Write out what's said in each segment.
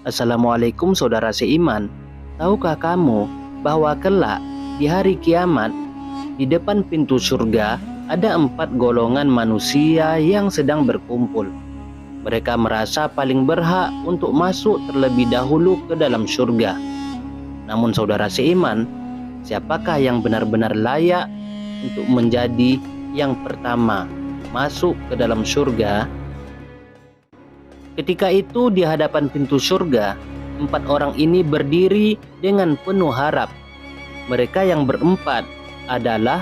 Assalamualaikum saudara seiman. Tahukah kamu bahwa kelak di hari kiamat di depan pintu surga ada 4 golongan manusia yang sedang berkumpul. Mereka merasa paling berhak untuk masuk terlebih dahulu ke dalam surga. Namun saudara seiman, siapakah yang benar-benar layak untuk menjadi yang pertama masuk ke dalam surga? Ketika itu di hadapan pintu surga, 4 orang ini berdiri dengan penuh harap. Mereka yang berempat adalah: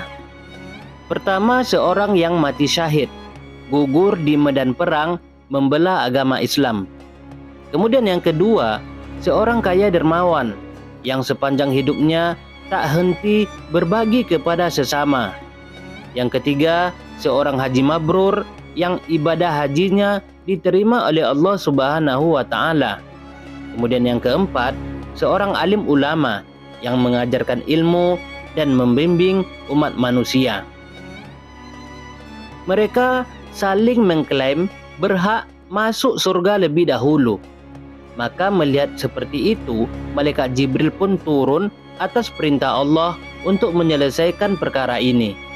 pertama, seorang yang mati syahid, gugur di medan perang membela agama Islam. Kemudian yang kedua, seorang kaya dermawan yang sepanjang hidupnya tak henti berbagi kepada sesama. Yang ketiga, seorang haji mabrur yang ibadah hajinya diterima oleh Allah Subhanahu wa Ta'ala. Kemudian yang keempat, seorang alim ulama yang mengajarkan ilmu dan membimbing umat manusia. Mereka saling mengklaim berhak masuk surga lebih dahulu. Maka melihat seperti itu, malaikat Jibril pun turun atas perintah Allah untuk menyelesaikan perkara ini.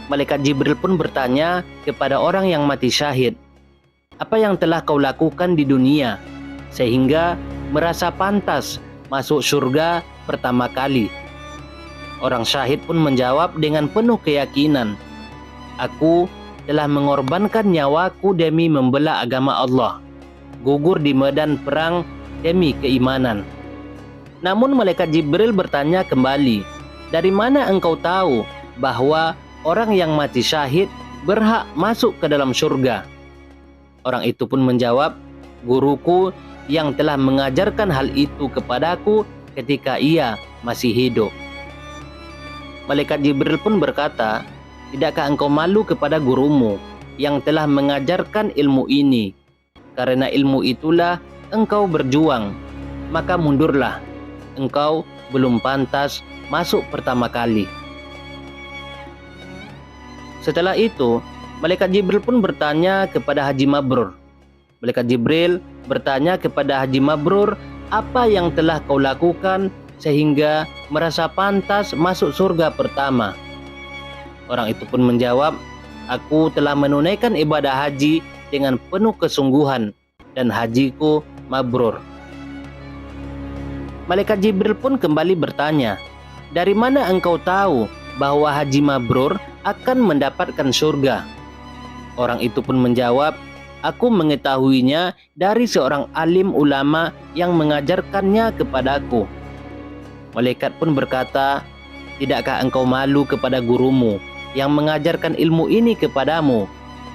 Malaikat Jibril pun bertanya kepada orang yang mati syahid, "Apa yang telah kau lakukan di dunia sehingga merasa pantas masuk surga pertama kali?" Orang syahid pun menjawab dengan penuh keyakinan, "Aku telah mengorbankan nyawaku demi membela agama Allah, gugur di medan perang demi keimanan." Namun malaikat Jibril bertanya kembali, "Dari mana engkau tahu bahwa orang yang mati syahid berhak masuk ke dalam surga?" Orang itu pun menjawab, "Guruku yang telah mengajarkan hal itu kepadaku ketika ia masih hidup." Malaikat Jibril pun berkata, "Tidakkah engkau malu kepada gurumu yang telah mengajarkan ilmu ini? Karena ilmu itulah engkau berjuang, maka mundurlah. Engkau belum pantas masuk pertama kali." Setelah itu, malaikat Jibril pun bertanya kepada Haji Mabrur. Malaikat Jibril bertanya kepada Haji Mabrur, "Apa yang telah kau lakukan sehingga merasa pantas masuk surga pertama?" Orang itu pun menjawab, "Aku telah menunaikan ibadah haji dengan penuh kesungguhan dan hajiku mabrur." Malaikat Jibril pun kembali bertanya, "Dari mana engkau tahu bahwa haji mabrur akan mendapatkan surga?" Orang itu pun menjawab, "Aku mengetahuinya dari seorang alim ulama yang mengajarkannya kepadaku." Malaikat pun berkata, "Tidakkah engkau malu kepada gurumu yang mengajarkan ilmu ini kepadamu?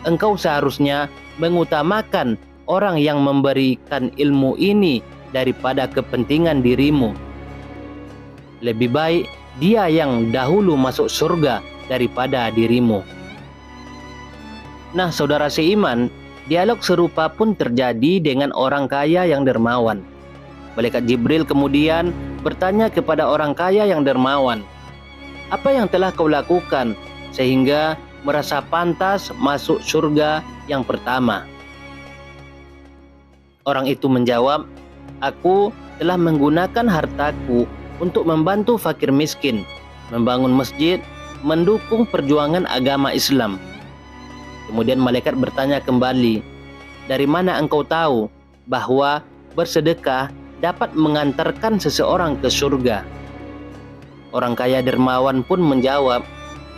Engkau seharusnya mengutamakan orang yang memberikan ilmu ini daripada kepentingan dirimu. Lebih baik dia yang dahulu masuk surga daripada dirimu." Nah, saudara seiman, dialog serupa pun terjadi dengan orang kaya yang dermawan. Malaikat Jibril kemudian bertanya kepada orang kaya yang dermawan, "Apa yang telah kau lakukan sehingga merasa pantas masuk surga yang pertama?" Orang itu menjawab, "Aku telah menggunakan hartaku untuk membantu fakir miskin, membangun masjid, mendukung perjuangan agama Islam." Kemudian malaikat bertanya kembali, "Dari mana engkau tahu bahwa bersedekah dapat mengantarkan seseorang ke surga?" Orang kaya dermawan pun menjawab,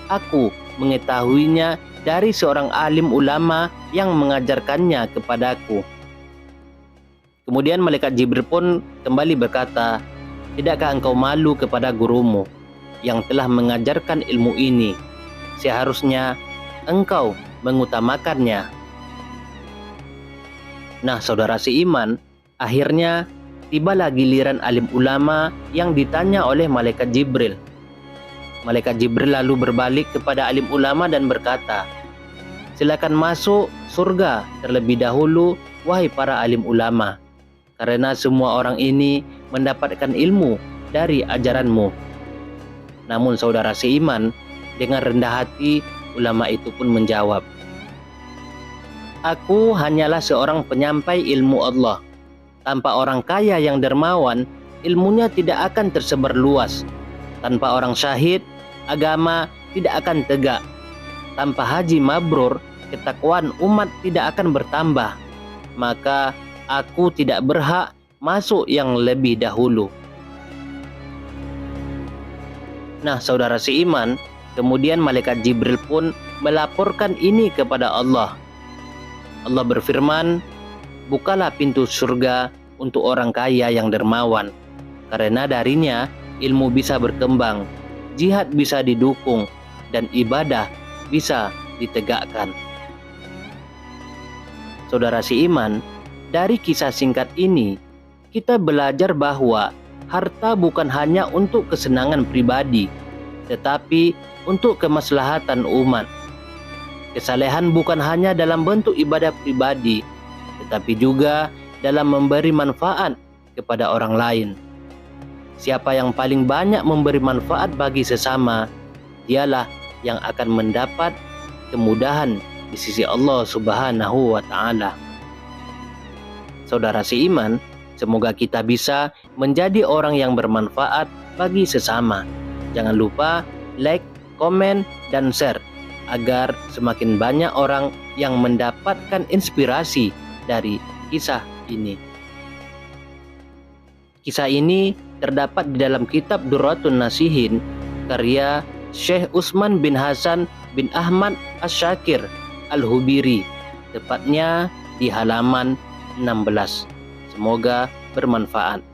"Aku mengetahuinya dari seorang alim ulama yang mengajarkannya kepadaku." Kemudian malaikat Jibril pun kembali berkata, "Tidakkah engkau malu kepada gurumu yang telah mengajarkan ilmu ini? Seharusnya engkau mengutamakannya." Nah, saudara seiman, akhirnya tibalah giliran alim ulama yang ditanya oleh malaikat Jibril. Malaikat Jibril lalu berbalik kepada alim ulama dan berkata, "Silakan masuk surga terlebih dahulu, wahai para alim ulama, karena semua orang ini mendapatkan ilmu dari ajaranmu." Namun saudara seiman, dengan rendah hati ulama itu pun menjawab, Aku hanyalah seorang penyampai ilmu Allah. Tanpa orang kaya yang dermawan, ilmunya tidak akan tersebar luas. Tanpa orang syahid, agama tidak akan tegak. Tanpa haji mabrur, ketakwaan umat tidak akan bertambah. Maka aku tidak berhak masuk yang lebih dahulu. Nah, saudara seiman, kemudian malaikat Jibril pun melaporkan ini kepada Allah. Allah berfirman, "Bukalah pintu surga untuk orang kaya yang dermawan, karena darinya ilmu bisa berkembang, jihad bisa didukung, dan ibadah bisa ditegakkan." Saudara seiman, dari kisah singkat ini, kita belajar bahwa harta bukan hanya untuk kesenangan pribadi, tetapi untuk kemaslahatan umat. Kesalehan bukan hanya dalam bentuk ibadah pribadi, tetapi juga dalam memberi manfaat kepada orang lain. Siapa yang paling banyak memberi manfaat bagi sesama, dialah yang akan mendapat kemudahan di sisi Allah Subhanahu wa Ta'ala. Saudara seiman, semoga kita bisa menjadi orang yang bermanfaat bagi sesama. Jangan lupa like, komen, dan share agar semakin banyak orang yang mendapatkan inspirasi dari kisah ini. Kisah ini terdapat di dalam kitab Durratun Nasihin karya Syekh Utsman bin Hasan bin Ahmad Asy-Syakir Al-Hubiri, tepatnya di halaman 16. Semoga bermanfaat.